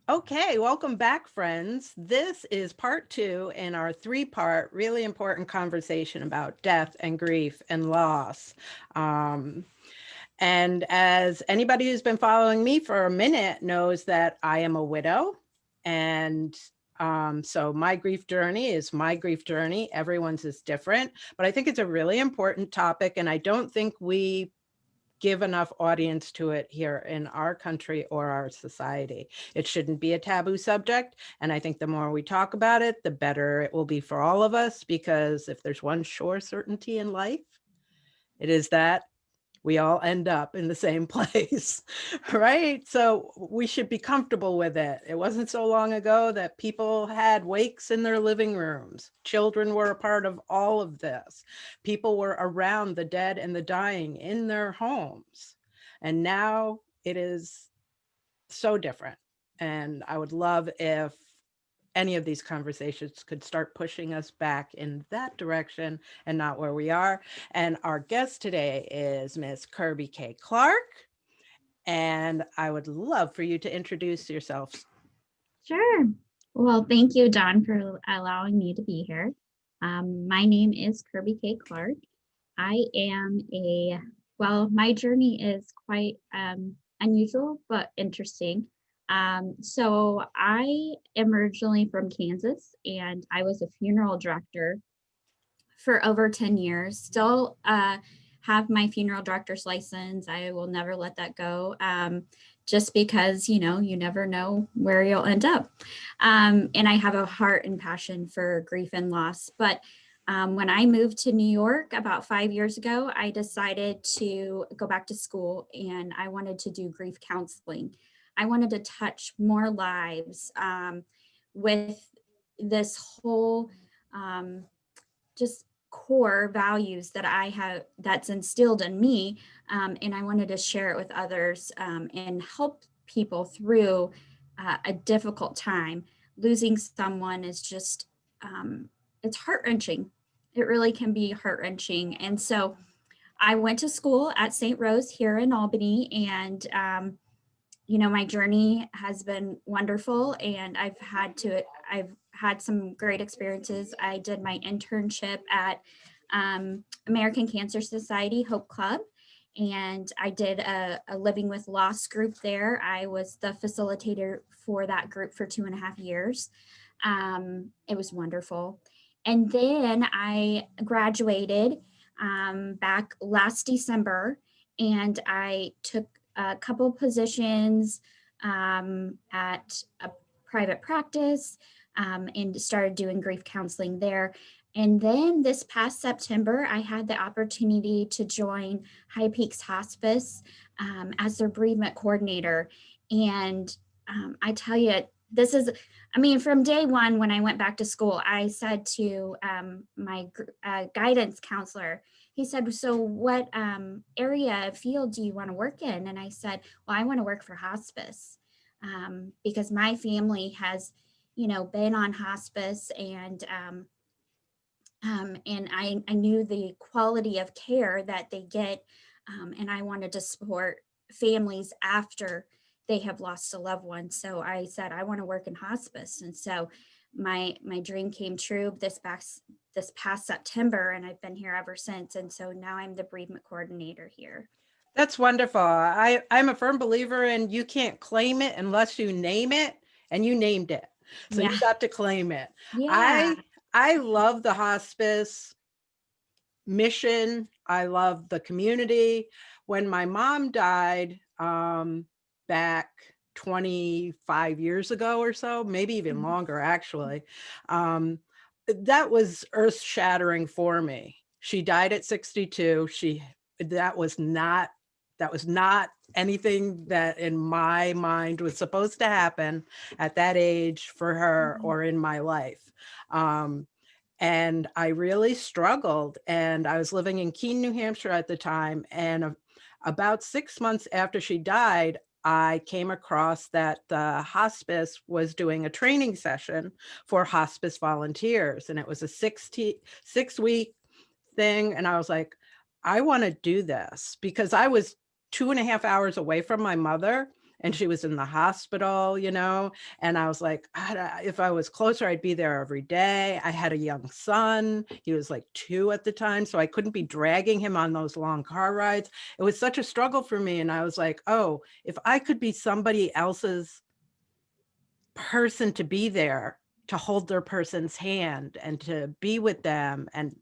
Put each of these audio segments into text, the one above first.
Okay, welcome back, friends. This is part two in our three-part, really important conversation about death and grief and loss. Um, and as anybody who's been following me for a minute knows that I am a widow. And so my grief journey is my grief journey. Everyone's is different, but I think it's a really important topic. And I don't think we give enough audience to it here in our country or our society. It shouldn't be a taboo subject. And I think the more we talk about it, the better it will be for all of us, because if there's one sure certainty in life, it is that we all end up in the same place, right? So we should be comfortable with it. It wasn't so long ago that people had wakes in their living rooms. Children were a part of all of this. People were around the dead and the dying in their homes. And now it is so different. And I would love if any of these conversations could start pushing us back in that direction and not where we are. And our guest today is Miss Kirby Kay Clark. And I would love for you to introduce yourself. Sure. Well, thank you, John, for allowing me to be here. My name is Kirby Kay Clark. I am my journey is quite unusual but interesting. So I am originally from Kansas and I was a funeral director for over 10 years. Still have my funeral director's license. I will never let that go. Just because, you never know where you'll end up. And I have a heart and passion for grief and loss. But when I moved to New York about 5 years ago, I decided to go back to school and I wanted to do grief counseling. I wanted to touch more lives with this whole just core values that I have that's instilled in me. And I wanted to share it with others and help people through a difficult time. Losing someone is just, it's heart wrenching. It really can be heart wrenching. And so I went to school at St. Rose here in Albany, and my journey has been wonderful, and I've had some great experiences. I did my internship at American Cancer Society Hope Club, and I did a living with loss group there. I was the facilitator for that group for 2.5 years. It was wonderful. And then I graduated back last December, and I took a couple positions at a private practice and started doing grief counseling there. And then this past September, I had the opportunity to join High Peaks Hospice as their bereavement coordinator. And I tell you, from day one, when I went back to school, I said to my guidance counselor, he said, so what area field do you want to work in? And I said, well, I want to work for hospice because my family has, been on hospice, and I knew the quality of care that they get, and I wanted to support families after they have lost a loved one. So I said, I want to work in hospice. And so my dream came true this past September, and I've been here ever since. And so now I'm the bereavement coordinator here. That's wonderful. I'm a firm believer in you can't claim it unless you name it, and you named it. So Yeah. you got to claim it. Yeah. I love the hospice mission. I love the community. When my mom died back 25 years ago or so, maybe even longer actually, that was earth shattering for me. She died at 62. That was not anything that in my mind was supposed to happen at that age for her or in my life. And I really struggled. And I was living in Keene, New Hampshire at the time. And about 6 months after she died, I came across that the hospice was doing a training session for hospice volunteers. And it was a 6-week thing. And I was like, I want to do this, because I was 2.5 hours away from my mother. and she was in the hospital, and I was like, if I was closer, I'd be there every day. I had a young son. He was like 2 at the time, so I couldn't be dragging him on those long car rides. It was such a struggle for me. And I was like, oh, if I could be somebody else's person to be there, to hold their person's hand and to be with them. And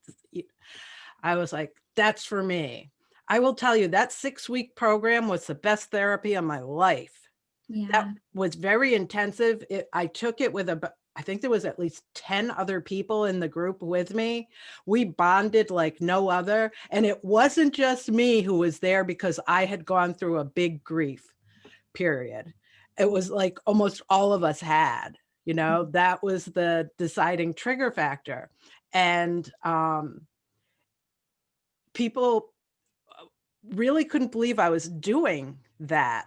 I was like, that's for me. I will tell you that 6-week program was the best therapy of my life. Yeah. That was very intensive. I took it with I think there was at least 10 other people in the group with me. We bonded like no other. And it wasn't just me who was there because I had gone through a big grief period. It was like almost all of us had, that was the deciding trigger factor. And people really couldn't believe I was doing that.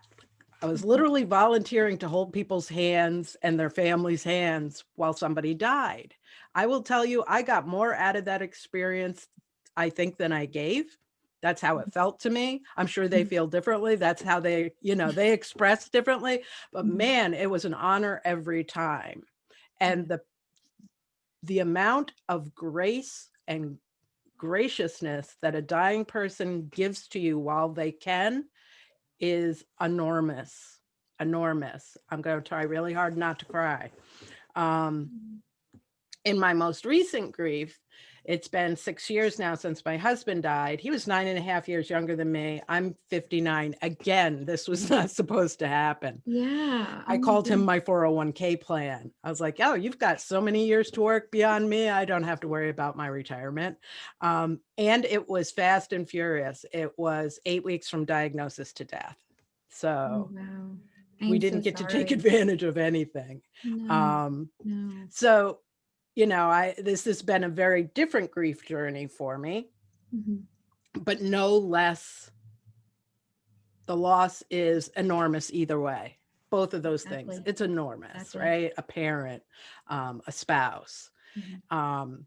I was literally volunteering to hold people's hands and their families' hands while somebody died. I will tell you, I got more out of that experience, I think, than I gave. That's how it felt to me. I'm sure they feel differently. That's how they, they express differently. But man, it was an honor every time. And the amount of grace and graciousness that a dying person gives to you while they can is enormous. I'm going to try really hard not to cry. In my most recent grief, it's been 6 years now since my husband died. He was 9.5 years younger than me. I'm 59. Again, this was not supposed to happen. Yeah. I called him my 401k plan. I was like, oh, you've got so many years to work beyond me. I don't have to worry about my retirement. And it was fast and furious. It was 8 weeks from diagnosis to death. So wow. we didn't get to take advantage of anything. No. So, this has been a very different grief journey for me, but no less, the loss is enormous either way. Both of those things. It's enormous, right? A parent, a spouse. And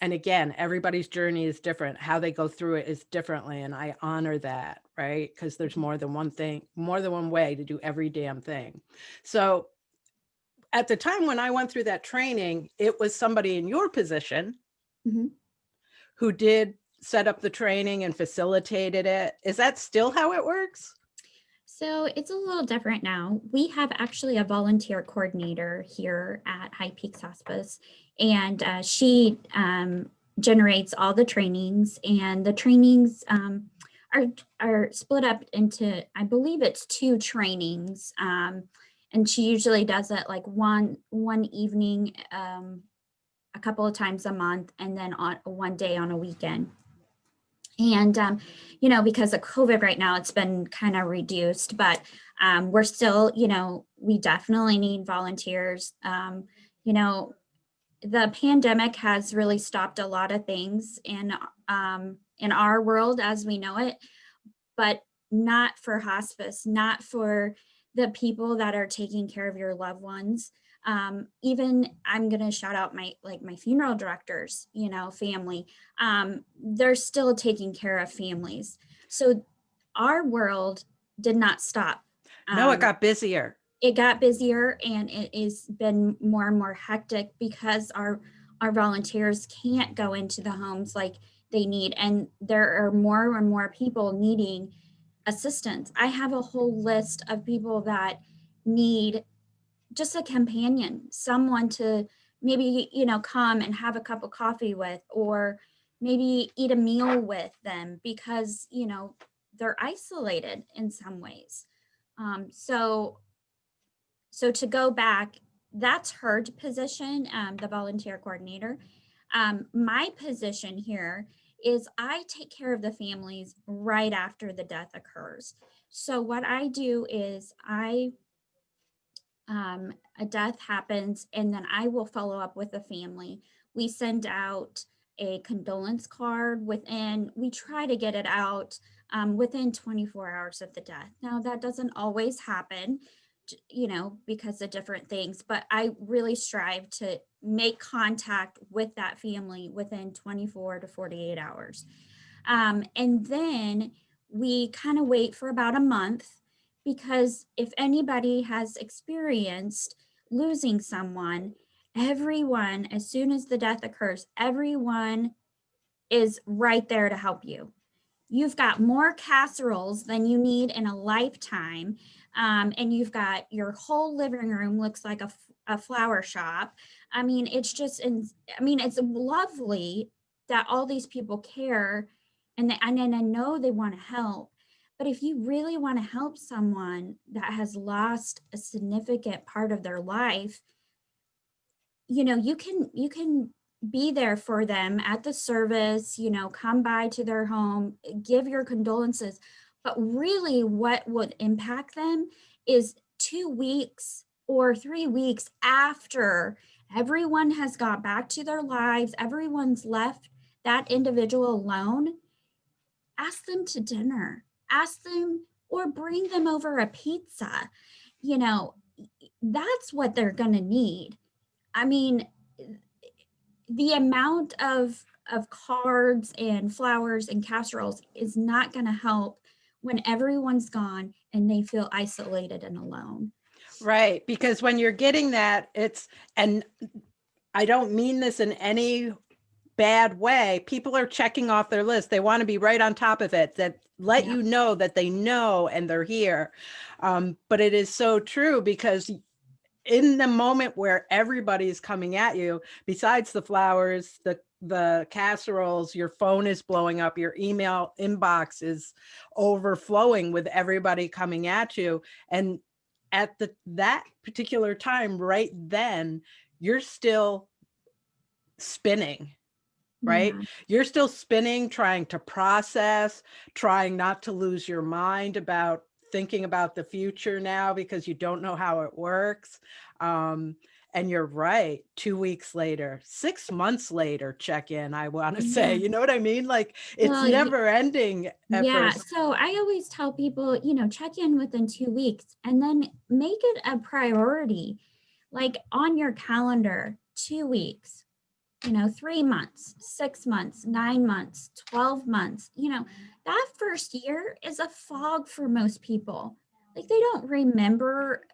again, everybody's journey is different. How they go through it is differently. And I honor that, right? Because there's more than one thing, more than one way to do every damn thing. So at the time when I went through that training, it was somebody in your position who did set up the training and facilitated it. Is that still how it works? So it's a little different now. We have actually a volunteer coordinator here at High Peaks Hospice, and she generates all the trainings, and the trainings are split up into, I believe it's 2 trainings. And she usually does it like one evening, a couple of times a month, and then on one day on a weekend. And, because of COVID right now, it's been kind of reduced, but we're still, we definitely need volunteers. The pandemic has really stopped a lot of things in our world as we know it, but not for hospice, not for the people that are taking care of your loved ones. Even I'm going to shout out my funeral directors, family. They're still taking care of families. So our world did not stop. No, it got busier. It got busier, and it has been more and more hectic because our volunteers can't go into the homes like they need. And there are more and more people needing assistance. I have a whole list of people that need just a companion, someone to maybe, come and have a cup of coffee with, or maybe eat a meal with them because, they're isolated in some ways. So to go back, that's her position, the volunteer coordinator. My position here is I take care of the families right after the death occurs. So what I do is a death happens, and then I will follow up with the family. We send out a condolence card we try to get it out within 24 hours of the death. Now that doesn't always happen, because of different things, but I really strive to make contact with that family within 24 to 48 hours. And then we kind of wait for about a month, because if anybody has experienced losing someone, everyone, as soon as the death occurs, everyone is right there to help you. You've got more casseroles than you need in a lifetime. And you've got your whole living room looks like a flower shop. I mean, it's just, I mean, it's lovely that all these people care, and I know they want to help. But if you really want to help someone that has lost a significant part of their life, you know, you can be there for them at the service, you know, come by to their home, give your condolences. But really what would impact them is 2 weeks or 3 weeks after everyone has got back to their lives, everyone's left that individual alone. Ask them to dinner, ask them, or bring them over a pizza. You know, that's what they're going to need. I mean, the amount of cards and flowers and casseroles is not going to help when everyone's gone and they feel isolated and alone. Right. Because when you're getting that, and I don't mean this in any bad way, people are checking off their list. They want to be right on top of it, that let you know that they know and they're here. But it is so true, because in the moment where everybody's coming at you, besides the flowers, the casseroles, your phone is blowing up, your email inbox is overflowing with everybody coming at you. And at that particular time, right then, you're still spinning, right? Yeah. You're still spinning, trying to process, trying not to lose your mind about thinking about the future now, because you don't know how it works. And you're right, 2 weeks later, 6 months later, check in, I want to say, you know what I mean? Like, it's Well, never ending at yeah. first. So I always tell people, you know, check in within 2 weeks and then make it a priority, like on your calendar, 2 weeks, you know, 3 months, 6 months, 9 months, 12 months. You know, that first year is a fog for most people. Like, they don't remember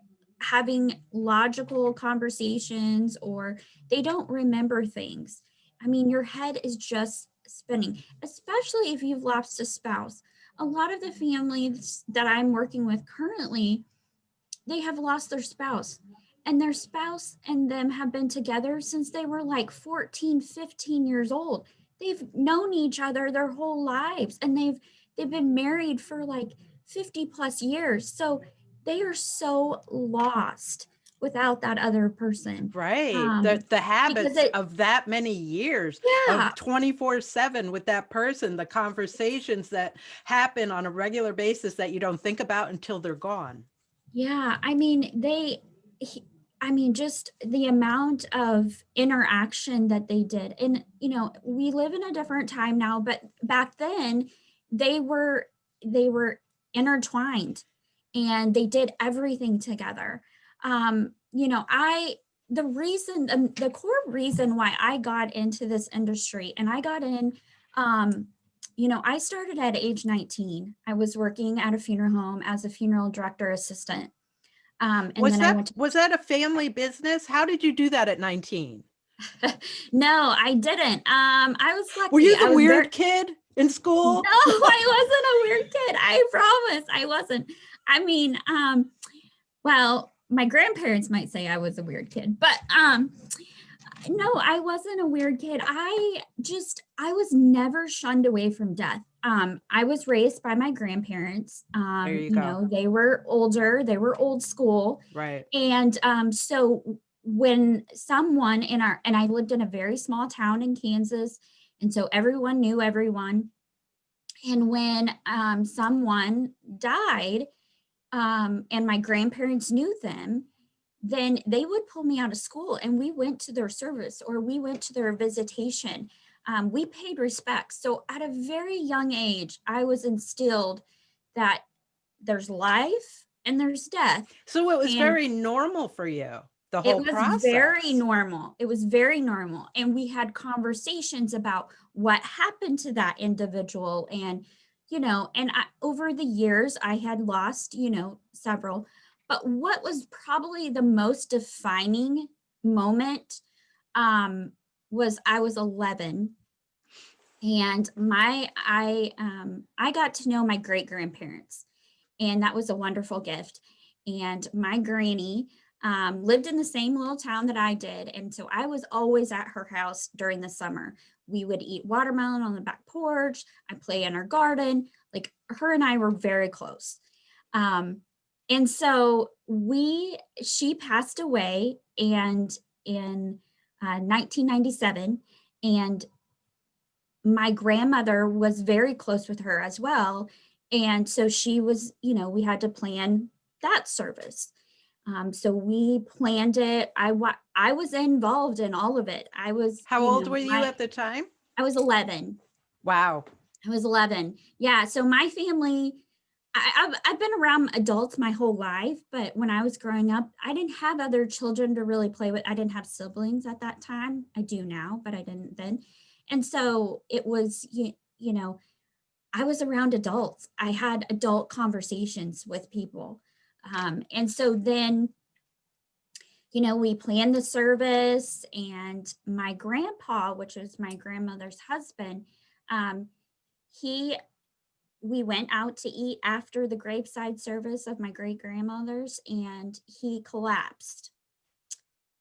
having logical conversations, or they don't remember things. I mean, your head is just spinning, especially if you've lost a spouse. A lot of the families that I'm working with currently, they have lost their spouse, and their spouse and them have been together since they were like 14, 15 years old. They've known each other their whole lives, and they've been married for like 50 plus years. So they are so lost without that other person. Right. The Because habits it, of that many years yeah, of 24/7 with that person, the conversations that happen on a regular basis that you don't think about until they're gone. yeah. I mean, I mean, just the amount of interaction that they did. And, you know, we live in a different time now, but back then they were, they were intertwined, and they did everything together. You know, the core reason why I got into this industry, and I got in, you know, I started at age 19. I was working at a funeral home as a funeral director assistant. And then I went Was that a family business? How did you do that at 19? to, no, I didn't. I was Were lucky. you I the was very, weird kid in no, school? I wasn't a weird kid. I promise I wasn't. I mean, well, my grandparents might say I was a weird kid, but no, I wasn't a weird kid. I was never shunned away from death. I was raised by my grandparents. There you You go. know, they were older, they were old school. Right. And so when someone and I lived in a very small town in Kansas, and so everyone knew everyone. And when someone died, and my grandparents knew them, then they would pull me out of school and we went to their service or we went to their visitation. We paid respect. So at a very young age, I was instilled that there's life and there's death. So it was And very normal for you, the it whole was very process. normal. It was very normal. And we had conversations about what happened to that individual. And, and over the years I had lost, several, but what was probably the most defining moment was I was 11, and I got to know my great grandparents, and that was a wonderful gift. And my granny lived in the same little town that I did, and so I was always at her house during the summer. We would eat watermelon on the back porch. I play in her garden. Like, her and I were very close. And so she passed away, and in 1997, and my grandmother was very close with her as well. And so she was, we had to plan that service. So we planned it. I was involved in all of it. I was, How old were you at the time? I was 11. Wow. I was 11. Yeah. So my family, I've been around adults my whole life, but when I was growing up, I didn't have other children to really play with. I didn't have siblings at that time. I do now, but I didn't then. And so it was, I was around adults. I had adult conversations with people. And so then, we planned the service, and my grandpa, which was my grandmother's husband, we went out to eat after the graveside service of my great grandmother's, and he collapsed.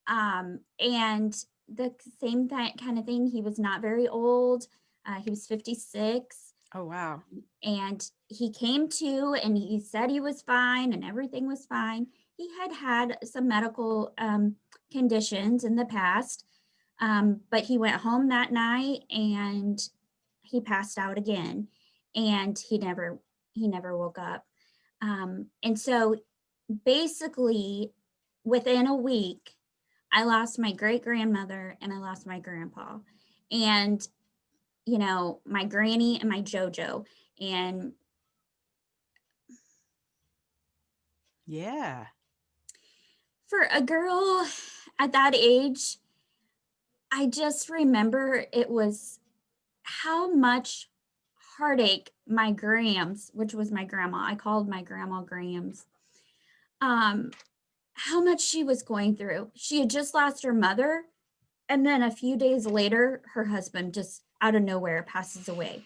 And the same kind of thing, he was not very old. He was 56. Oh, wow. And he came to, and he said he was fine and everything was fine. He had some medical conditions in the past, but he went home that night and he passed out again, and he never woke up. And so basically within a week, I lost my great grandmother and I lost my grandpa, and my granny and my JoJo. And yeah, for a girl at that age, I just remember it was how much heartache my Grams, which was my grandma, I called my grandma Grams, how much she was going through. She had just lost her mother, and then a few days later, her husband just out of nowhere passes away.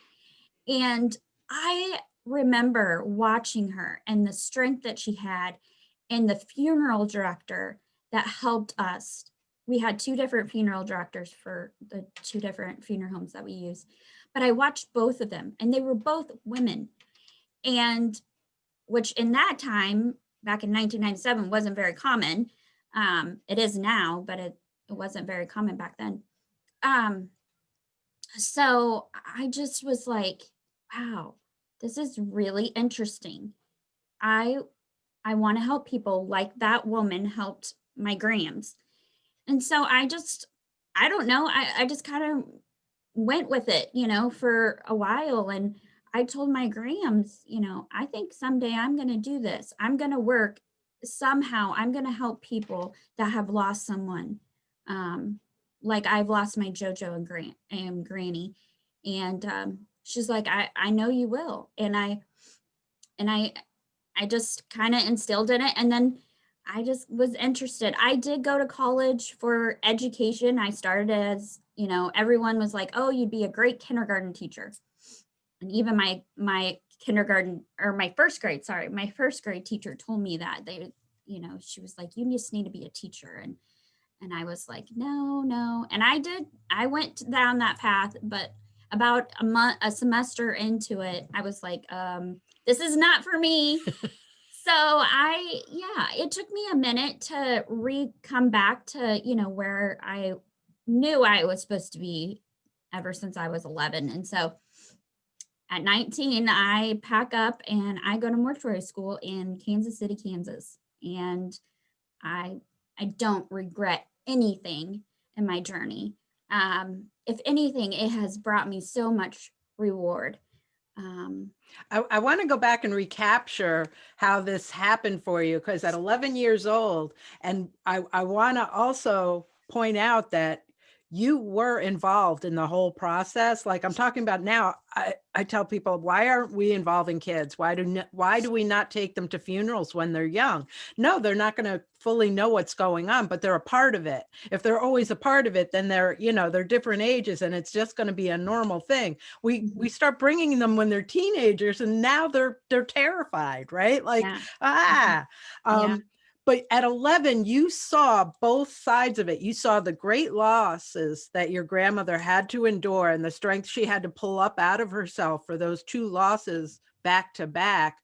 And I remember watching her and the strength that she had, and the funeral director that helped us. We had 2 different funeral directors for the 2 different funeral homes that we used, but I watched both of them, and they were both women. And which in that time, back in 1997, wasn't very common. It is now, but it wasn't very common back then. So I just was like, wow, this is really interesting. I want to help people like that woman helped my Grams. And so I don't know, I just kind of went with it, for a while. And I told my Grams, I think someday I'm going to do this. I'm going to work somehow. I'm going to help people that have lost someone. Like I've lost my JoJo and Granny. And she's like, I know you will. And I just kind of instilled in it. And then I just was interested. I did go to college for education. I started as, everyone was like, oh, you'd be a great kindergarten teacher. And even my kindergarten, or my first grade teacher told me that she was like, you just need to be a teacher. And I was like, no. And I went down that path, but about a semester into it, I was like, this is not for me. So it took me a minute to come back to, where I knew I was supposed to be ever since I was 11. And so at 19, I pack up and I go to mortuary school in Kansas City, Kansas. And I don't regret anything in my journey. If anything, it has brought me so much reward. I want to go back and recapture how this happened for you, because at 11 years old, and I want to also point out that you were involved in the whole process. Like I'm talking about now, I tell people, why aren't we involving kids? Why do we not take them to funerals when they're young? No, they're not going to fully know what's going on, but they're a part of it. If they're always a part of it, then they're different ages and it's just going to be a normal thing. We start bringing them when they're teenagers and now they're terrified, right? Like, Yeah. but at 11, you saw both sides of it. You saw the great losses that your grandmother had to endure and the strength she had to pull up out of herself for those two losses back to back.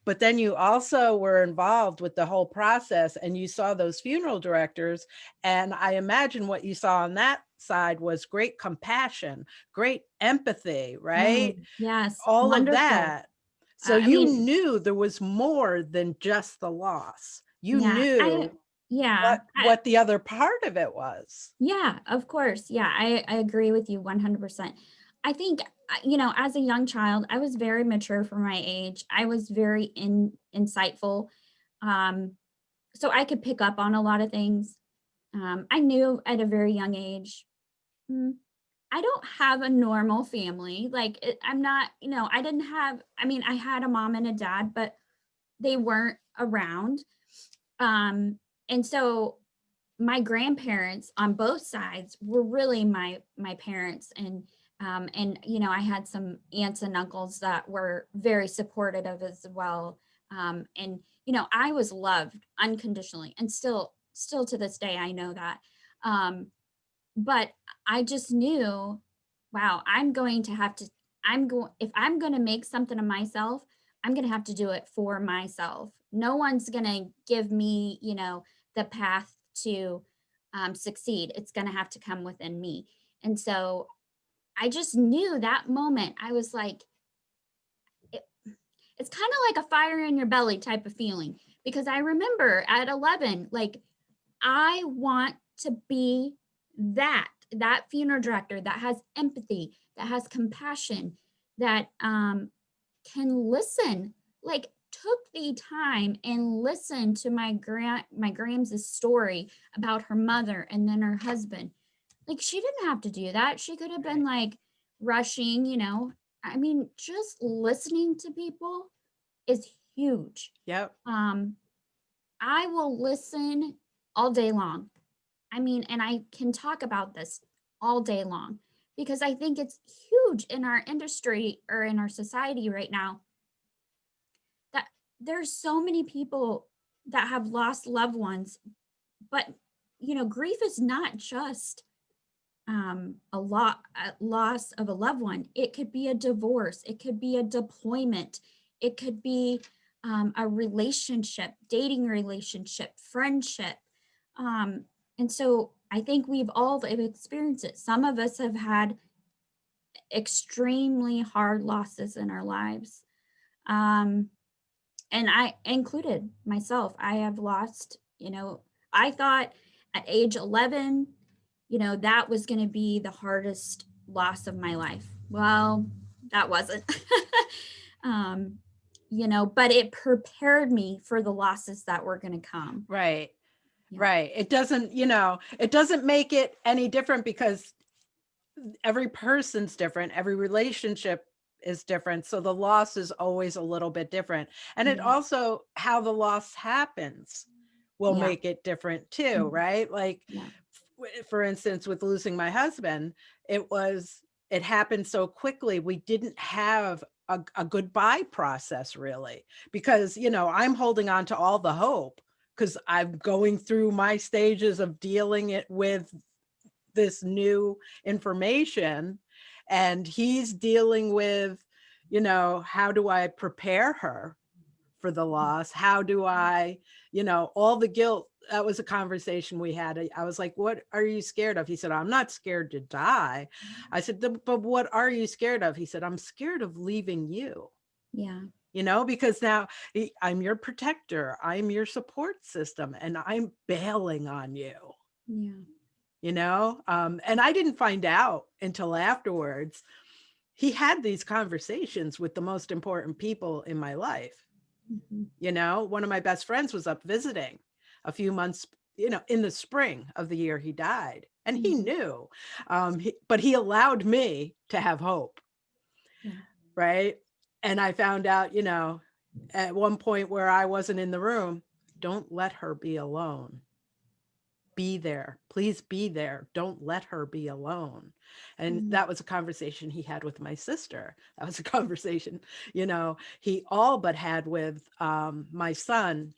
But then you also were involved with the whole process and you saw those funeral directors. And I imagine what you saw on that side was great compassion, great empathy, right? Yes, All of wonderful. that. So I you mean, knew there was more than just the loss. You yeah, knew yeah, what the other part of it was. yeah, of course. Yeah, I agree with you 100%. I think, as a young child, I was very mature for my age. I was very insightful. Um, so I could pick up on a lot of things. I knew at a very young age, mm, I don't have a normal family. Like, I'm not, I didn't have, I mean, I had a mom and a dad, but they weren't around. And so my grandparents on both sides were really my parents, and I had some aunts and uncles that were very supportive of as well. And I was loved unconditionally, and still to this day I know that. But I just knew, wow, if I'm going to make something of myself, I'm going to have to do it for myself. No one's going to give me, the path to succeed. It's going to have to come within me. And so I just knew that moment. I was like, it, it's kind of like a fire in your belly type of feeling, because I remember at 11, like, I want to be that funeral director that has empathy, that has compassion, that can listen, like took the time and listened to my grams' story about her mother and then her husband. Like, she didn't have to do that. She could have been like rushing, I mean, just listening to people is huge. Yep. I will listen all day long. I mean, and I can talk about this all day long because I think it's huge in our industry or in our society right now that there's so many people that have lost loved ones. But grief is not just a loss of a loved one. It could be a divorce, it could be a deployment, it could be a relationship, dating relationship, friendship. And so I think we've all experienced it. Some of us have had extremely hard losses in our lives. And I included myself. I have lost, I thought at age 11, that was going to be the hardest loss of my life. Well, that wasn't. But it prepared me for the losses that were going to come. Right. Yeah. Right. It doesn't make it any different because every person's different. Every relationship is different. So the loss is always a little bit different. And it also, how the loss happens will make it different too, right? Like, for instance, with losing my husband, it happened so quickly. We didn't have a goodbye process really, because, I'm holding on to all the hope because I'm going through my stages of dealing it with this new information, and he's dealing with, how do I prepare her for the loss? How do I, all the guilt. That was a conversation we had. I was like, what are you scared of? He said, I'm not scared to die. I said, but what are you scared of? He said, I'm scared of leaving you. Yeah. Because now I'm your protector, I'm your support system, and I'm bailing on you. Yeah. And I didn't find out until afterwards. He had these conversations with the most important people in my life. One of my best friends was up visiting a few months, in the spring of the year he died. And he knew, but he allowed me to have hope. Yeah. Right. And I found out, at one point where I wasn't in the room, don't let her be alone. Be there. Please be there. Don't let her be alone. And that was a conversation he had with my sister. That was a conversation, he all but had with my son,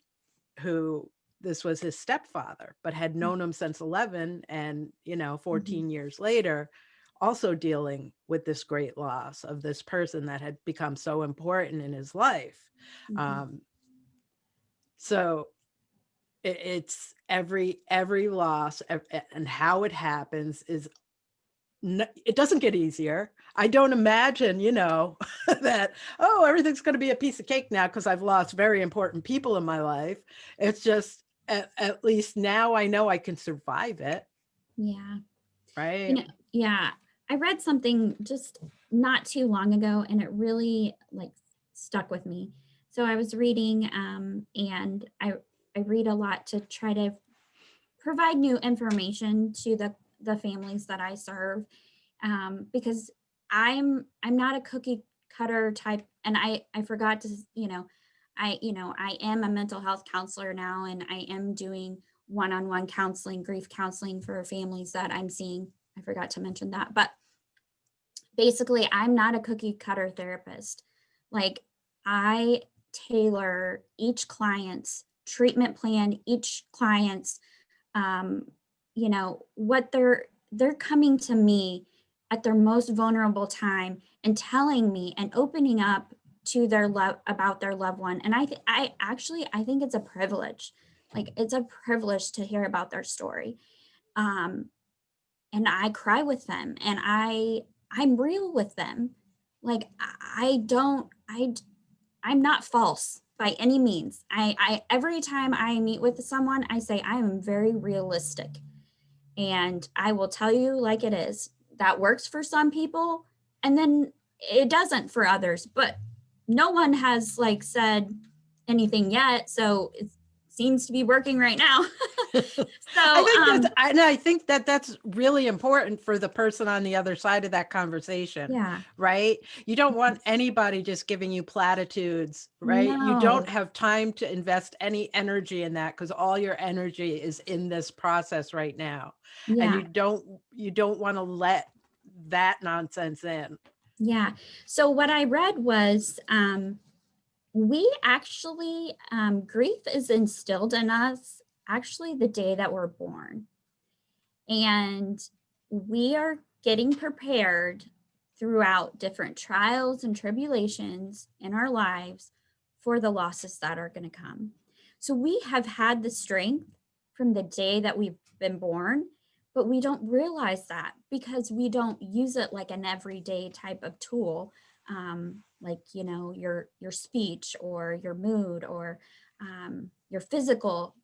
who this was his stepfather, but had known him since 11. And, 14 years later, also dealing with this great loss of this person that had become so important in his life. So it's every loss and how it happens is it doesn't get easier. I don't imagine, that, everything's going to be a piece of cake now because I've lost very important people in my life. It's just, at least now I know I can survive it. Yeah. Right. Yeah. I read something just not too long ago and it really stuck with me. So I was reading and I read a lot to try to provide new information to the families that I serve, because I'm not a cookie cutter type, and I forgot to, I am a mental health counselor now, and I am doing one-on-one counseling, grief counseling for families that I'm seeing. I forgot to mention that, but basically I'm not a cookie cutter therapist. Like, I tailor each client's treatment plan, each client's, what they're coming to me at their most vulnerable time and telling me and opening up to their love about their loved one. And I think it's a privilege. Like, it's a privilege to hear about their story. And I cry with them and I'm real with them. Like, I'm not false by any means. I every time I meet with someone, I say I am very realistic, and I will tell you like it is. That works for some people, and then it doesn't for others. But no one has said anything yet, so it seems to be working right now. So I think that's really important for the person on the other side of that conversation. Yeah. Right. You don't want anybody just giving you platitudes, right? You No. don't have time to invest any energy in that because all your energy is in this process right now. Yeah. And you don't want to let that nonsense in. Yeah. So what I read was, we actually, grief is instilled in us actually the day that we're born. And we are getting prepared throughout different trials and tribulations in our lives for the losses that are going to come. So we have had the strength from the day that we've been born, but we don't realize that because we don't use it like an everyday type of tool, like, your speech or your mood or your physical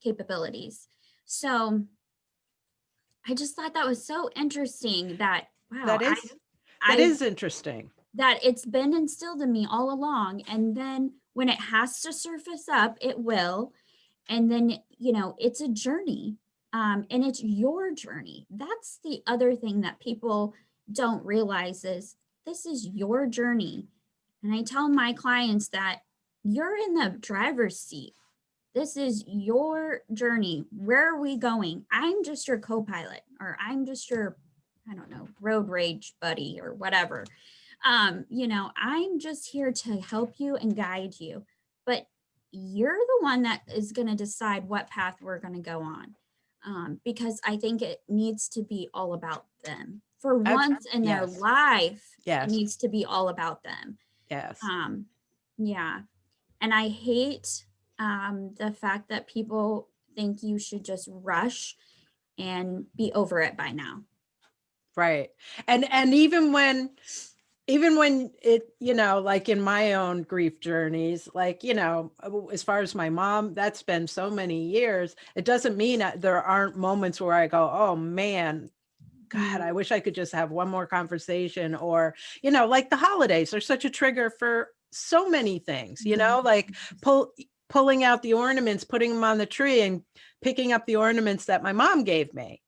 capabilities. So I just thought that was so interesting that, wow, that is interesting. That it's been instilled in me all along. And then when it has to surface up, it will. And then, it's a journey, and it's your journey. That's the other thing that people don't realize is this is your journey. And I tell my clients that you're in the driver's seat. This is your journey. Where are we going? I'm just your co-pilot, or I'm just your, I don't know, road rage buddy or whatever. I'm just here to help you and guide you. But you're the one that is going to decide what path we're going to go on. Because I think it needs to be all about them. For once in their life, it needs to be all about them. Yes. Yeah. And I hate the fact that people think you should just rush and be over it by now. Right. And even when it, like in my own grief journeys, as far as my mom, that's been so many years, it doesn't mean that there aren't moments where I go, oh man, God, I wish I could just have one more conversation. Or, like the holidays are such a trigger for so many things, pulling out the ornaments, putting them on the tree, and picking up the ornaments that my mom gave me,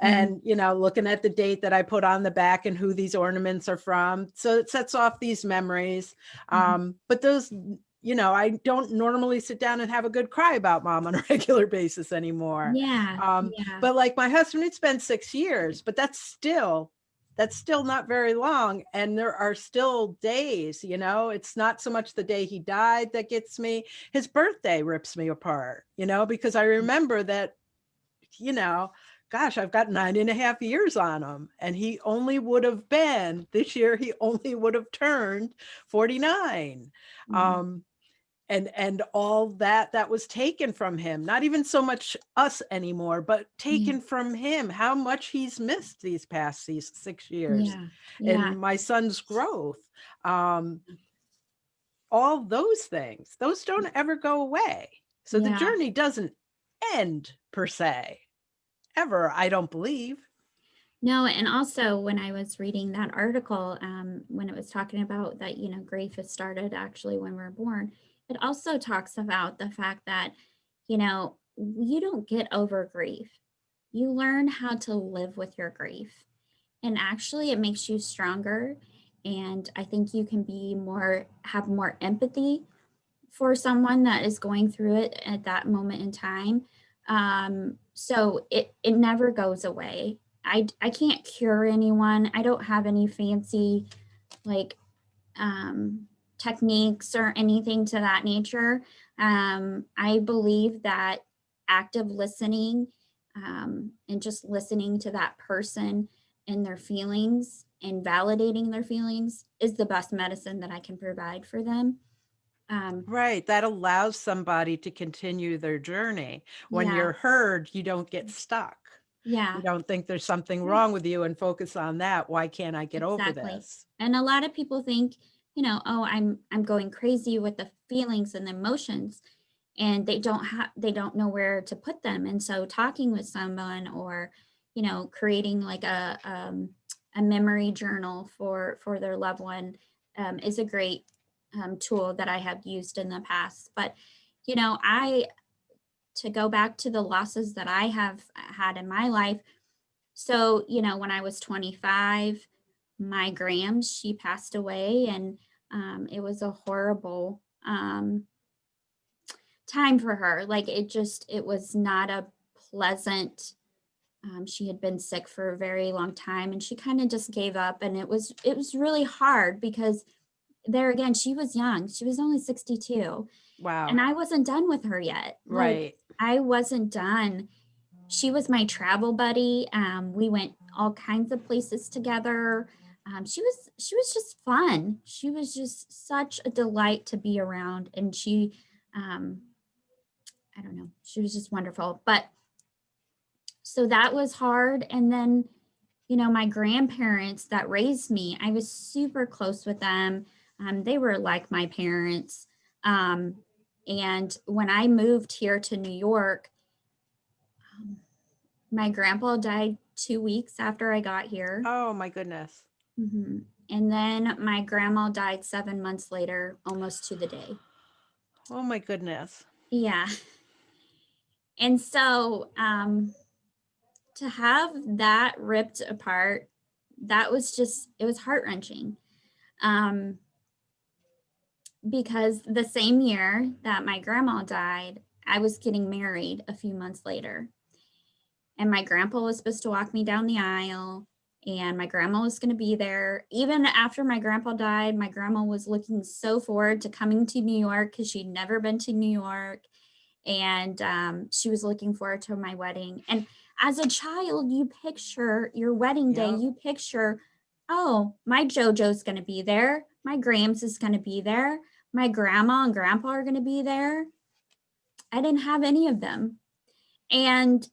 and, looking at the date that I put on the back and who these ornaments are from. So it sets off these memories. But those, I don't normally sit down and have a good cry about mom on a regular basis anymore. Yeah. But like my husband, it's been 6 years, but that's still not very long. And there are still days, it's not so much the day he died that gets me. His birthday rips me apart, because I remember that, gosh, I've got 9.5 years on him, and he only would have been this year. He only would have turned 49. And all that was taken from him, not even so much us anymore, but taken from him, how much he's missed these 6 years and my son's growth. All those things, those don't ever go away. So the journey doesn't end per se, ever, I don't believe. No, and also when I was reading that article, when it was talking about that, grief has started actually when we're born, it also talks about the fact that, you don't get over grief. You learn how to live with your grief. And actually it makes you stronger. And I think you can have more empathy for someone that is going through it at that moment in time. So it never goes away. I can't cure anyone. I don't have any fancy techniques or anything to that nature. I believe that active listening and just listening to that person and their feelings and validating their feelings is the best medicine that I can provide for them. Right. That allows somebody to continue their journey. When you're heard, you don't get stuck. Yeah. You don't think there's something wrong with you and focus on that. Why can't I get over this? And a lot of people think, oh, I'm going crazy with the feelings and the emotions, and they don't know where to put them. And so talking with someone or, creating like a memory journal for their loved one is a great tool that I have used in the past. But, to go back to the losses that I have had in my life. So, when I was 25, my Grams, she passed away, and it was a horrible time for her. Like it was not a pleasant, she had been sick for a very long time, and she kind of just gave up. And it was really hard because there again, she was young. She was only 62. Wow. And I wasn't done with her yet. Right. I wasn't done. She was my travel buddy. We went all kinds of places together. She was just fun. She was just such a delight to be around. And she, I don't know, she was just wonderful. But so that was hard. And then, my grandparents that raised me, I was super close with them. They were like my parents. And when I moved here to New York, my grandpa died 2 weeks after I got here. Oh my goodness. Mm-hmm. And then my grandma died 7 months later, almost to the day. Oh my goodness. Yeah. And so to have that ripped apart, that was it was heart-wrenching. Because the same year that my grandma died, I was getting married a few months later. And my grandpa was supposed to walk me down the aisle, and my grandma was going to be there. Even after my grandpa died, my grandma was looking so forward to coming to New York because she'd never been to New York. And she was looking forward to my wedding. And as a child, you picture your wedding day, you picture, oh, my JoJo's going to be there. My Grams is going to be there. My grandma and grandpa are going to be there. I didn't have any of them. And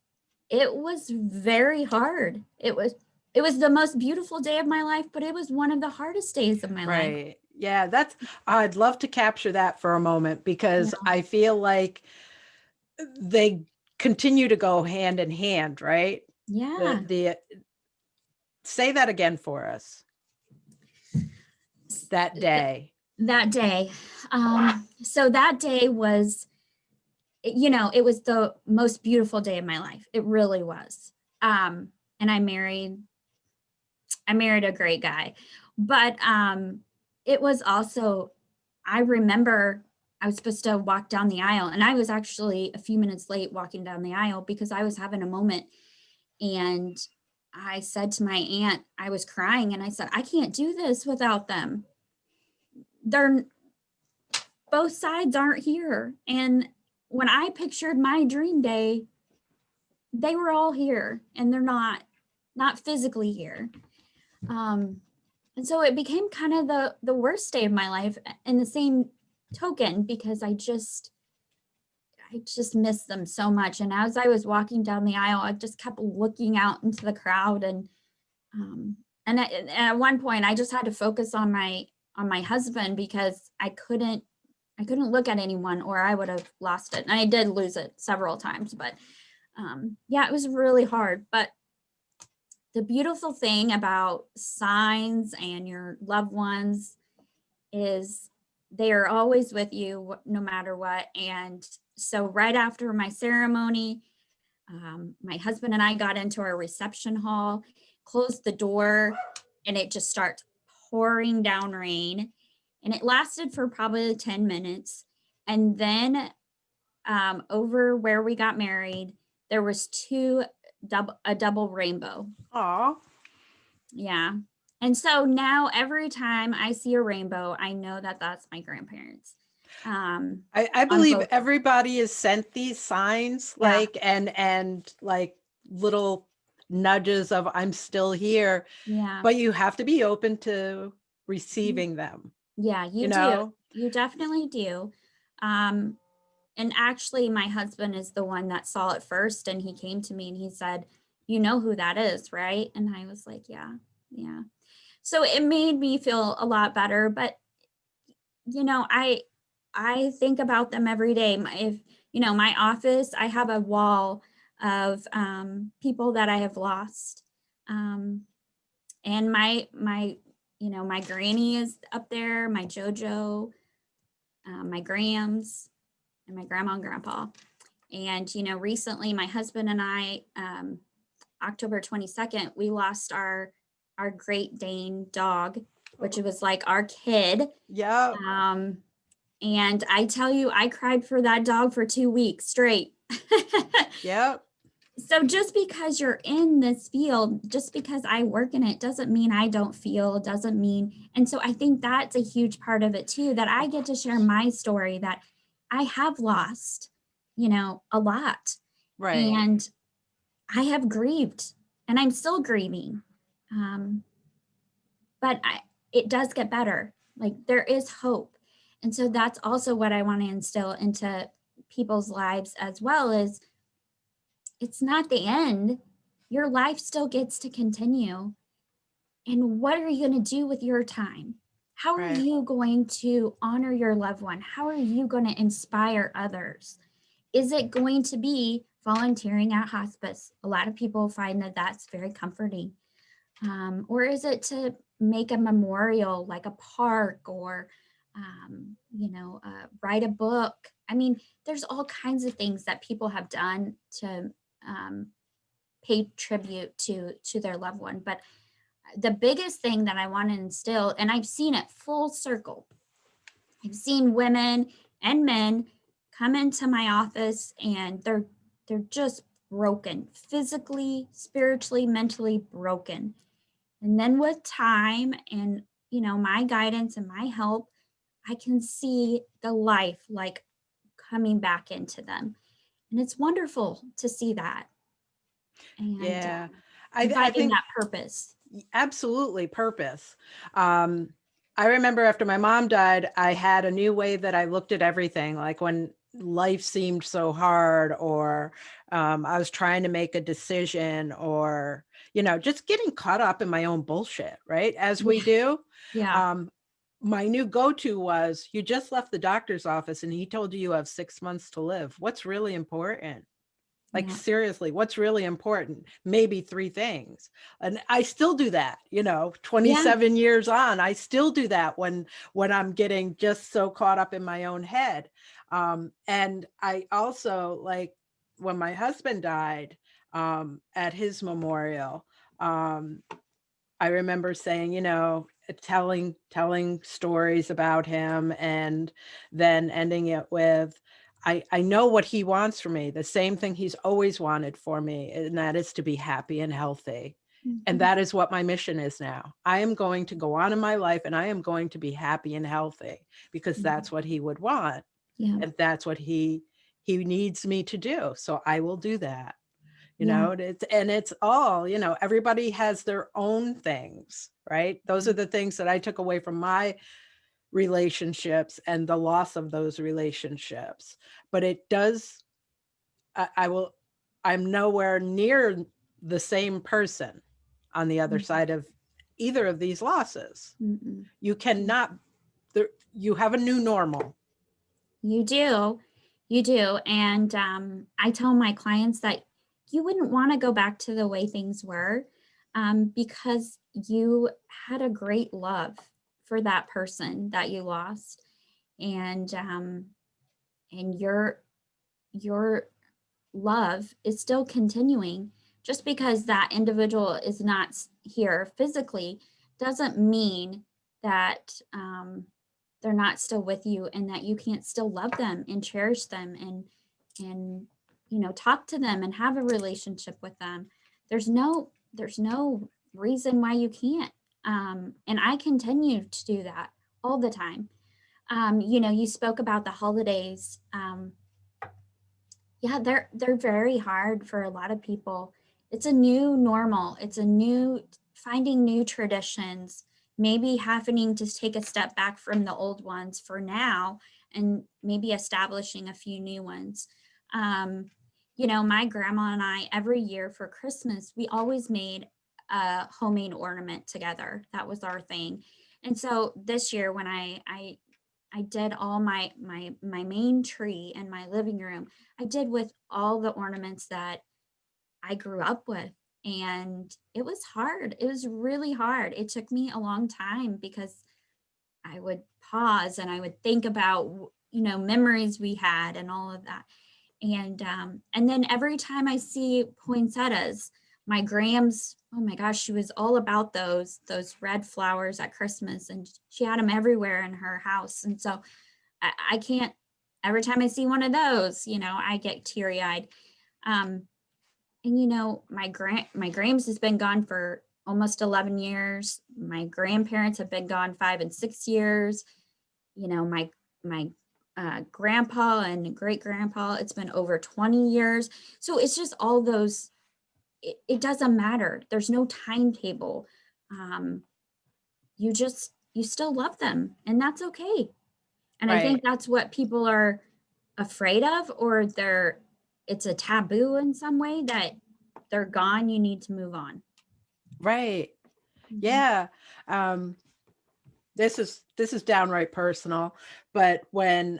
it was very hard. It was the most beautiful day of my life, but it was one of the hardest days of my life. Right. Yeah, I'd love to capture that for a moment, because I feel like they continue to go hand in hand, right? Yeah. Say that again for us. That day. That day. So that day was, it was the most beautiful day of my life. It really was. And I married a great guy, but it was also, I remember I was supposed to walk down the aisle, and I was actually a few minutes late walking down the aisle because I was having a moment. And I said to my aunt, I was crying, and I said, I can't do this without them. They're both sides aren't here. And when I pictured my dream day, they were all here, and they're not physically here. And so it became kind of the worst day of my life in the same token, because I just missed them so much. And as I was walking down the aisle, I just kept looking out into the crowd, and at one point I just had to focus on my husband, because I couldn't look at anyone or I would have lost it. And I did lose it several times, but yeah, it was really hard. But the beautiful thing about signs and your loved ones is they are always with you no matter what. And so right after my ceremony, my husband and I got into our reception hall, closed the door, and it just starts pouring down rain. And it lasted for probably 10 minutes. And then over where we got married, there was a double rainbow. Aw. Yeah. And so now every time I see a rainbow, I know that that's my grandparents. I believe everybody is sent these signs, Yeah. like, and like little nudges of I'm still here, Yeah. but you have to be open to receiving them. Yeah, you do. You definitely do. And actually my husband is the one that saw it first, and he came to me and he said, you know who that is, right? And I was like, yeah. So it made me feel a lot better. But I think about them every day. If my office, I have a wall of people that I have lost, and my granny is up there, my JoJo, my Grams, and my grandma and grandpa. And recently my husband and I, October 22nd, we lost our Great Dane dog, which was like our kid. Yeah. And I tell you, I cried for that dog for 2 weeks straight. Yep. So just because you're in this field, just because I work in it, doesn't mean I don't feel, doesn't mean. And so I think that's a huge part of it too, that I get to share my story, that I have lost, a lot. Right. And I have grieved, and I'm still grieving. But it does get better. Like, there is hope. And so that's also what I want to instill into people's lives as well, is it's not the end. Your life still gets to continue. And what are you going to do with your time? How are you going to honor your loved one? How are you going to inspire others? Is it going to be volunteering at hospice? A lot of people find that that's very comforting. Or is it to make a memorial, like a park, or, write a book? I mean, there's all kinds of things that people have done to pay tribute to their loved one. But the biggest thing that I want to instill, and I've seen it full circle, I've seen women and men come into my office, and they're just broken, physically, spiritually, mentally broken. And then with time and, my guidance and my help, I can see the life like coming back into them. And it's wonderful to see that. And Yeah. I think that purpose. absolutely purpose. I remember after my mom died, I had a new way that I looked at everything. Like when life seemed so hard, or I was trying to make a decision, or, just getting caught up in my own bullshit, right? As we do. Yeah. My new go-to was, you just left the doctor's office and he told you you have 6 months to live. What's really important? Like, Yeah. seriously, what's really important? Maybe 3 things. And I still do that, Yeah. 27 years on, I still do that when I'm getting just so caught up in my own head. And I also, like, when my husband died, at his memorial, um, I remember saying, telling stories about him, and then ending it with, I know what he wants for me, the same thing he's always wanted for me, and that is to be happy and healthy. And Mhm. that is what my mission is now. I am going to go on in my life, and I am going to be happy and healthy, because Mhm. that's what he would want, Yeah. and that's what he needs me to do. So I will do that. Yeah. It's all, everybody has their own things, right? Those are the things that I took away from my relationships and the loss of those relationships. But it does, I will, I'm nowhere near the same person on the other Mhm. side of either of these losses. Mm-mm. You cannot, you have a new normal. You do. You do. And I tell my clients that you wouldn't want to go back to the way things were, because you had a great love for that person that you lost. And your love is still continuing. Just because that individual is not here physically doesn't mean that they're not still with you, and that you can't still love them and cherish them, and talk to them and have a relationship with them. There's no reason why you can't. And I continue to do that all the time. You spoke about the holidays. Yeah, they're very hard for a lot of people. It's a new normal. It's a new finding new traditions, maybe having to take a step back from the old ones for now, and maybe establishing a few new ones. Um, my grandma and I, every year for Christmas, we always made a homemade ornament together. That was our thing. And so this year, when I did all my main tree in my living room, I did with all the ornaments that I grew up with. And it was hard. It was really hard. It took me a long time, because I would pause and I would think about, memories we had and all of that. And then every time I see poinsettias, my Grams, oh my gosh, she was all about those red flowers at Christmas, and she had them everywhere in her house. And so I can't, every time I see one of those, I get teary eyed. Um, and my Grams has been gone for almost 11 years. My grandparents have been gone 5 and 6 years. My grandpa and great grandpa, it's been over 20 years. So it's just all those, it doesn't matter. There's no timetable. Um, you still love them, and that's okay. And I think Right. that's what people are afraid of, or it's a taboo in some way, that they're gone, you need to move on. Right. Mhm. Yeah. Um, this is downright personal, but when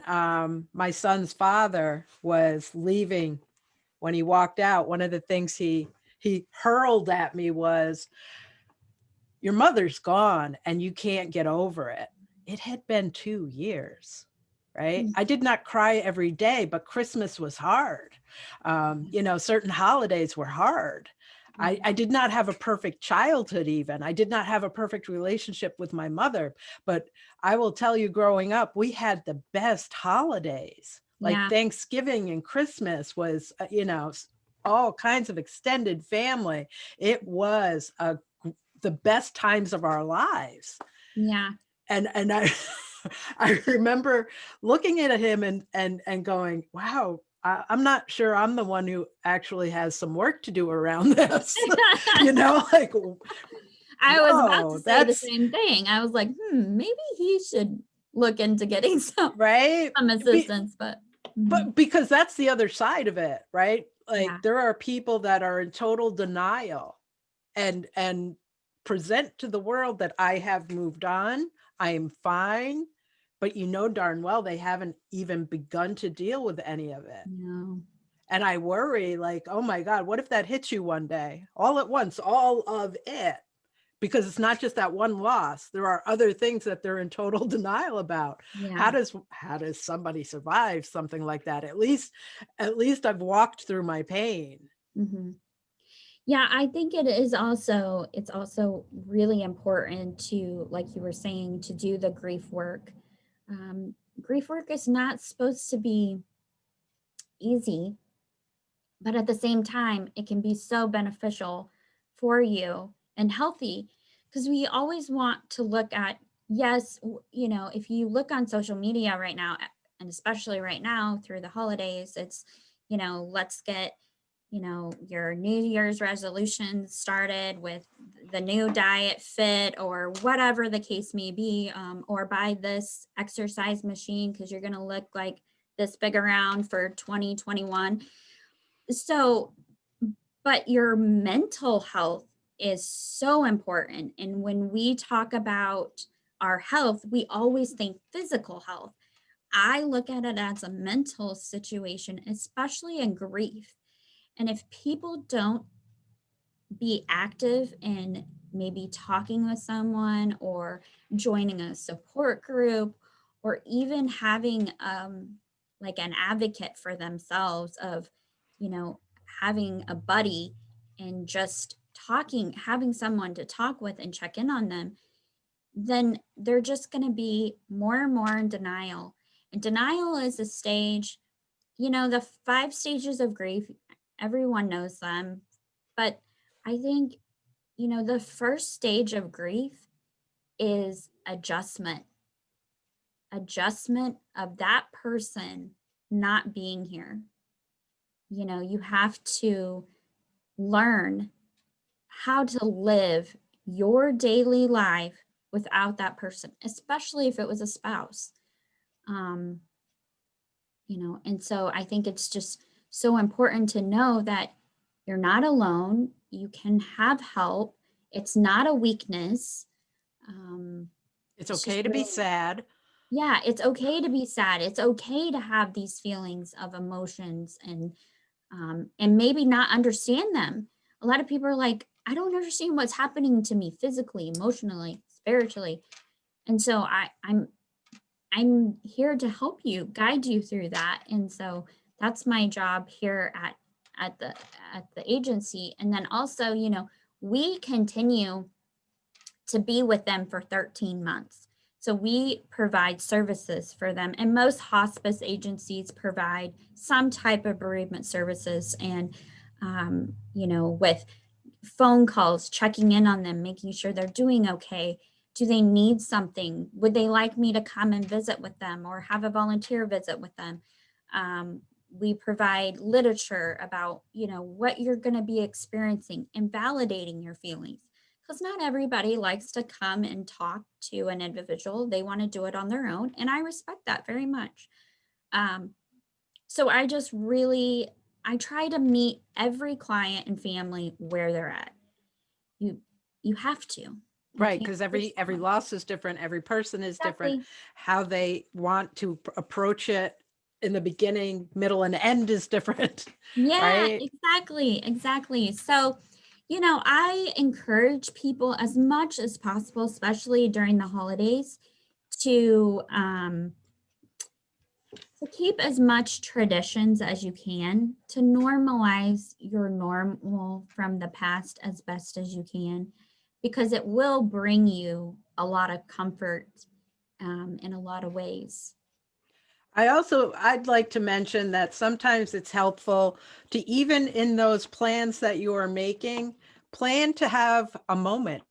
my son's father was leaving, when he walked out, one of the things he hurled at me was, your mother's gone and you can't get over it. It had been 2 years, right? Mm. I did not cry every day, but Christmas was hard. Certain holidays were hard. Yeah. I did not have a perfect childhood, even. I did not have a perfect relationship with my mother, but I will tell you, growing up, we had the best holidays. Like Yeah. Thanksgiving and Christmas was, all kinds of extended family. It was the best times of our lives. Yeah. And I I remember looking at him and going, wow, I'm not sure I'm the one who actually has some work to do around this. Like, I was about to whoa, say the that's same thing. I was like, maybe he should look into getting some right. some assistance, but But because that's the other side of it, right? Like, yeah. there are people that are in total denial and present to the world that I have moved on, I am fine, but darn well they haven't even begun to deal with any of it. No. And I worry like, oh my God, what if that hits you one day all at once, all of it? Because it's not just that one loss. There are other things that they're in total denial about. Yeah. How does somebody survive something like that? At least I've walked through my pain. Mhm. Yeah, I think it's also really important to, like you were saying, to do the grief work. Grief work is not supposed to be easy, but at the same time, it can be so beneficial for you and healthy, because we always want to look at, yes, if you look on social media right now, and especially right now through the holidays, it's, let's get your New Year's resolutions started with the new diet fit or whatever the case may be, or buy this exercise machine because you're going to look like this big around for 2021. So, but your mental health is so important. And when we talk about our health, we always think physical health. I look at it as a mental situation, especially in grief. And if people don't be active in maybe talking with someone or joining a support group, or even having like an advocate for themselves of, you know, having a buddy and just talking, having someone to talk with and check in on them, then they're just going to be more and more in denial. And denial is a stage, the 5 stages of grief, everyone knows them. But I think, the first stage of grief is adjustment of that person not being here. You have to learn how to live your daily life without that person, especially if it was a spouse. Um, and so I think it's just so important to know that you're not alone. You can have help. It's not a weakness. It's It's just okay to be really, sad. yeah, it's okay to be sad. It's okay to have these feelings of emotions, and maybe not understand them. A lot of people are like, I don't understand what's happening to me physically, emotionally, spiritually. And so I'm here to help you, guide you through that. And so that's my job here at the agency. And then also, we continue to be with them for 13 months. So we provide services for them, and most hospice agencies provide some type of bereavement services, and with phone calls, checking in on them, making sure they're doing okay. Do they need something? Would they like me to come and visit with them or have a volunteer visit with them? We provide literature about, what you're going to be experiencing and validating your feelings. Because not everybody likes to come and talk to an individual. They want to do it on their own. And I respect that very much. So I try to meet every client and family where they're at. You have to. You Right, can't because push every someone. loss is different, every person is different. Exactly. How they want to approach it in the beginning, middle, and end is different, Yeah, right? exactly. So, I encourage people as much as possible, especially during the holidays, to keep as much traditions as you can, to normalize your normal from the past as best as you can, because it will bring you a lot of comfort, in a lot of ways. I'd like to mention that sometimes it's helpful to, even in those plans that you are making, plan to have a moment,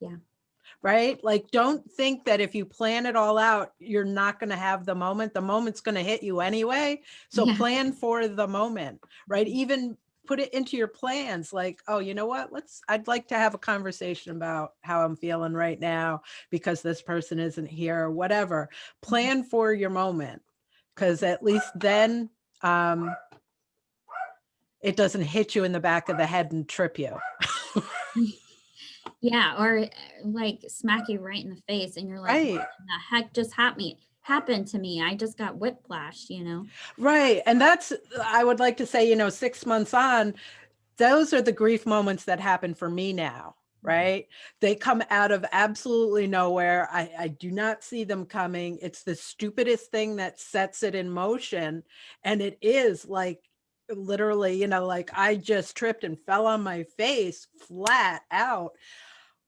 Yeah. right? Like, don't think that if you plan it all out, you're not going to have the moment. The moment's going to hit you anyway. So Yeah. plan for the moment, right? Even put it into your plans like, oh, you know what? I'd like to have a conversation about how I'm feeling right now because this person isn't here or whatever. Plan for your moment, because at least then it doesn't hit you in the back of the head and trip you. Yeah, or like smack you right in the face and you're like, what Right. in the heck just happened? happened to me. I just got whiplash, Right. And that's, I would like to say, 6 months on, those are the grief moments that happen for me now, right? They come out of absolutely nowhere. I do not see them coming. It's the stupidest thing that sets it in motion. And it is like literally, like I just tripped and fell on my face flat out.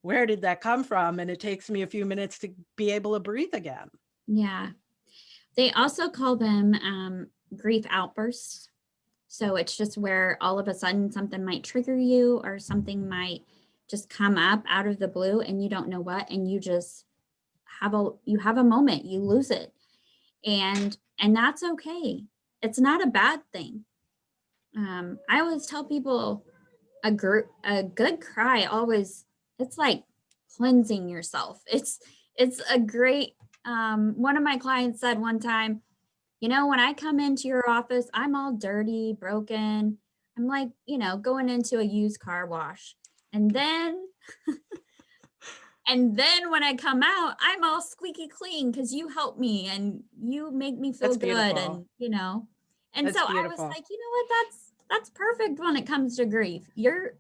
Where did that come from? And it takes me a few minutes to be able to breathe again. Yeah. They also call them grief outbursts. So it's just where all of a sudden something might trigger you or something might just come up out of the blue and you don't know what, and you just have a moment, you lose it. And that's okay. It's not a bad thing. I always tell people a good cry always, it's like cleansing yourself. It's a great, one of my clients said one time, when I come into your office, I'm all dirty, broken. I'm like, going into a used car wash. And then when I come out, I'm all squeaky clean because you help me and you make me feel That's good. beautiful. And That's so beautiful. I was like, you know what, that's perfect when it comes to grief. You're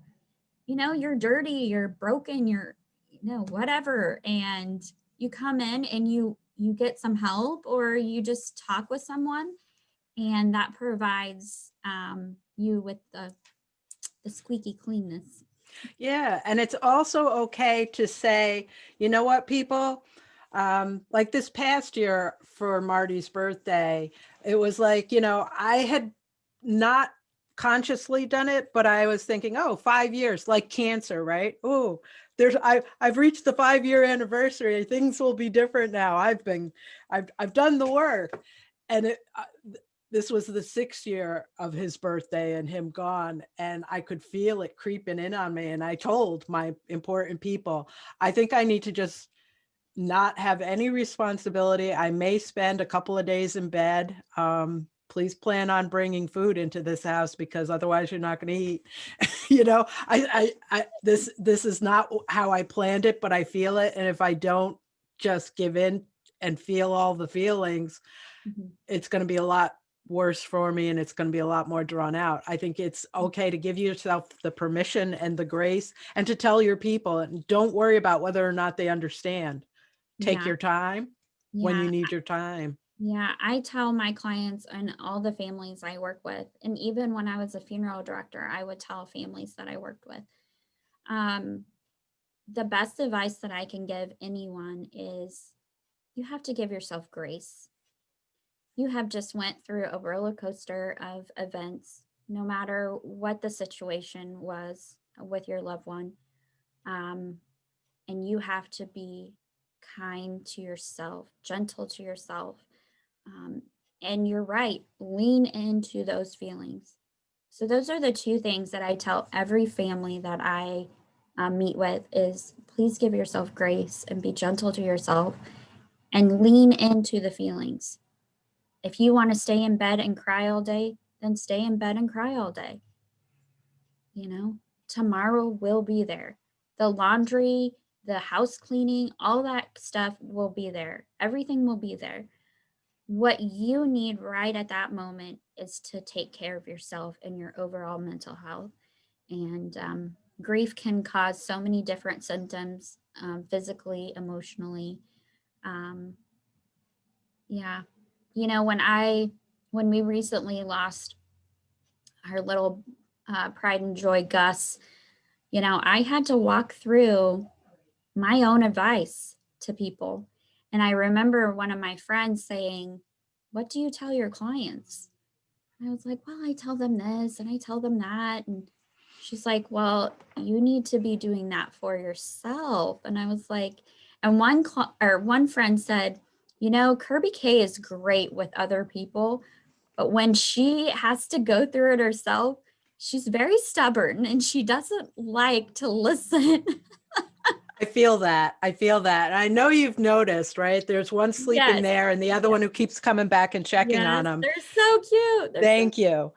dirty, you're broken, you're, whatever. And you come in and you get some help or you just talk with someone, and that provides you with the squeaky cleanness. Yeah. And it's also okay to say, you know what, people, like this past year for Marty's birthday, it was like, I had not consciously done it, but I was thinking, oh, 5 years, like cancer, right? Oh, I've reached the 5-year anniversary. Things will be different now. I've done the work. And this was the 6th year of his birthday and him gone. And I could feel it creeping in on me. And I told my important people, I think I need to just not have any responsibility. I may spend a couple of days in bed. Please plan on bringing food into this house because otherwise you're not going to eat. This is not how I planned it, but I feel it. And if I don't just give in and feel all the feelings, it's going to be a lot worse for me and it's going to be a lot more drawn out. I think it's okay to give yourself the permission and the grace and to tell your people, and don't worry about whether or not they understand. Take your time when you need your time. Yeah, I tell my clients and all the families I work with, and even when I was a funeral director, I would tell families that I worked with, the best advice that I can give anyone is you have to give yourself grace. You have just went through a roller coaster of events, no matter what the situation was with your loved one. And you have to be kind to yourself, gentle to yourself. And you're right, lean into those feelings. So those are the two things that I tell every family that I meet with is please give yourself grace and be gentle to yourself and lean into the feelings. If you want to stay in bed and cry all day, then stay in bed and cry all day. Tomorrow will be there. The laundry, the house cleaning, all that stuff will be there. Everything will be there. What you need right at that moment is to take care of yourself and your overall mental health. And grief can cause so many different symptoms, physically, emotionally. Yeah. When we recently lost our little pride and joy, Gus, I had to walk through my own advice to people. And I remember one of my friends saying, what do you tell your clients? And I was like, well, I tell them this and I tell them that. And she's like, well, you need to be doing that for yourself. And I was like, and one friend said, Kirby Kay is great with other people, but when she has to go through it herself, she's very stubborn and she doesn't like to listen. I feel that. And I know you've noticed, right? There's one sleeping there and the other one who keeps coming back and checking on them. They're so cute. Thank you.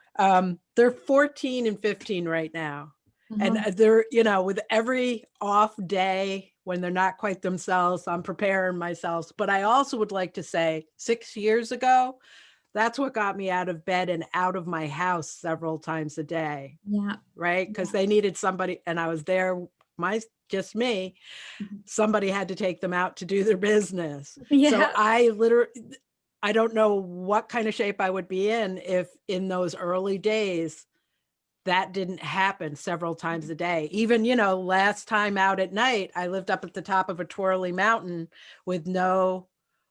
They're 14 and 15 right now. And they're, with every off day, when they're not quite themselves, I'm preparing myself. But I also would like to say 6 years ago, that's what got me out of bed and out of my house several times a day, Yeah. right? Because they needed somebody, and I was there, just me. Mhm. Somebody had to take them out to do their business. So Yeah. I don't know what kind of shape I would be in if in those early days that didn't happen several times a day. Even, last time out at night, I lived up at the top of a twirly mountain with no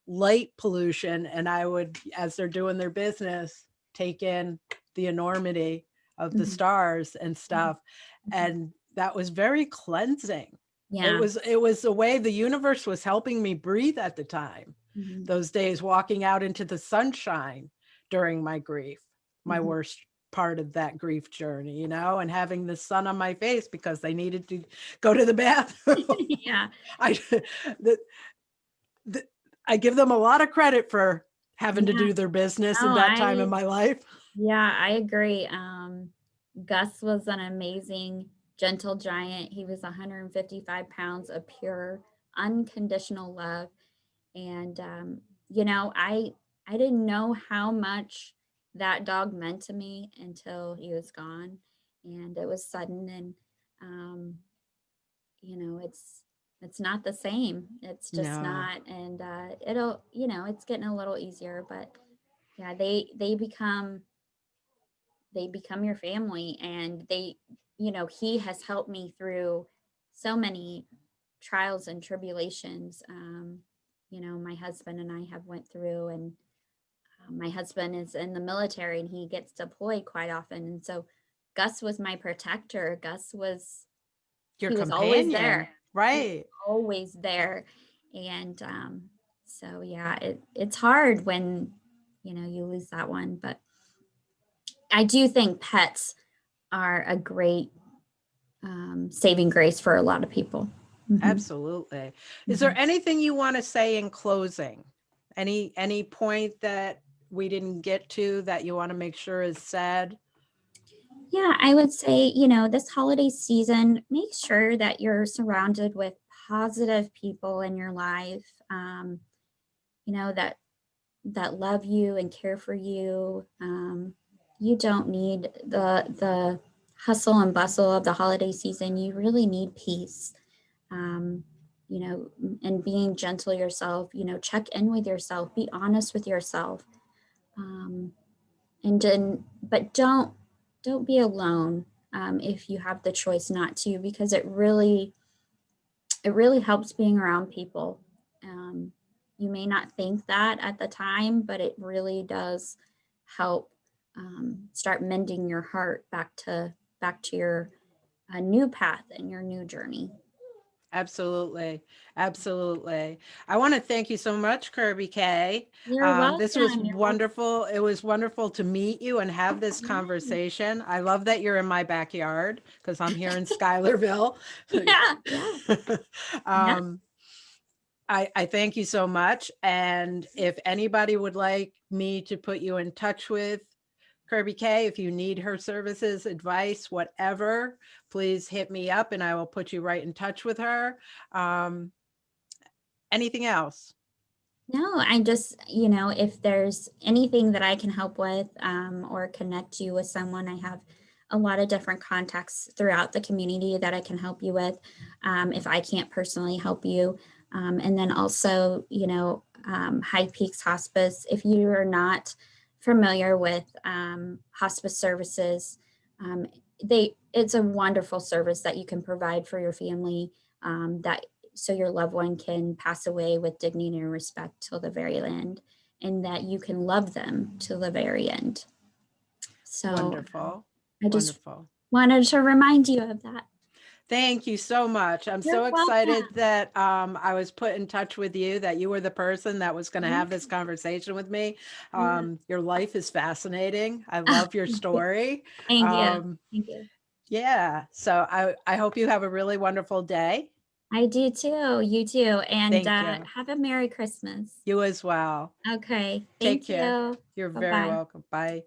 light pollution. And I would, as they're doing their business, take in the enormity of the Mhm. stars and stuff. Mhm. And that was very cleansing. Yeah. It was the way the universe was helping me breathe at the time. Mhm. Those days walking out into the sunshine during my grief, my Mhm. worst part of that grief journey, and having the sun on my face because they needed to go to the bathroom. Yeah. I I give them a lot of credit for having to Yeah. do their business in No, that time in my life. yeah, I agree. Gus was an amazing, gentle giant. He was 155 pounds of pure, unconditional love. And, I didn't know how much that dog meant to me until he was gone. And it was sudden. And, um, it's not the same. It's just No, not. And it's getting a little easier. But yeah, they become your family, and he has helped me through so many trials and tribulations. My husband and I have went through, and my husband is in the military and he gets deployed quite often, and so Gus was my protector. your He was always companion, there. He was right? always there. And so yeah, it's hard when you lose that one. But I do think pets are a great saving grace for a lot of people. Mhm. Absolutely. Is there Mhm. anything you want to say in closing? Any point that we didn't get to that you want to make sure is said? Yeah, I would say, this holiday season, make sure that you're surrounded with positive people in your life, that love you and care for you. You don't need the hustle and bustle of the holiday season. You really need peace. Um, and being gentle yourself, check in with yourself, be honest with yourself. Um, and then, but don't be alone, if you have the choice not to, because it really helps being around people. Um, you may not think that at the time, but it really does help, start mending your heart back to your new path and your new journey. Absolutely. Absolutely. I want to thank you so much, Kirby Kay. You're This was welcome. You're welcome. wonderful. It was wonderful to meet you and have this Yeah. conversation. I love that you're in my backyard because I'm here in Schuylerville. Yeah. Yeah. Yeah. um, I thank you so much. And if anybody would like me to put you in touch with Kirby Kay, if you need her services, advice, whatever, please hit me up and I will put you right in touch with her. Um, Anything else? No, I just, if there's anything that I can help with, or connect you with someone, I have a lot of different contacts throughout the community that I can help you with, if I can't personally help you. And then also, High Peaks Hospice, if you are not familiar with hospice services, um, it's a wonderful service that you can provide for your family, that so your loved one can pass away with dignity and respect till the very end, and that you can love them to the very end. So Wonderful. I just Wonderful. wanted to remind you of that. Thank you so much. I'm You're so excited welcome. that I was put in touch with you, that you were the person that was going to Yeah, have this conversation with me. yeah. Your life is fascinating. I Oh, love your thank you. story. Thank you. Um, Thank you. yeah. So I hope you have a really wonderful day. I do too. You too. And Thank you. have a Merry Christmas. You as well. Okay. Take Thank care. you. You're Bye very bye. welcome. Bye.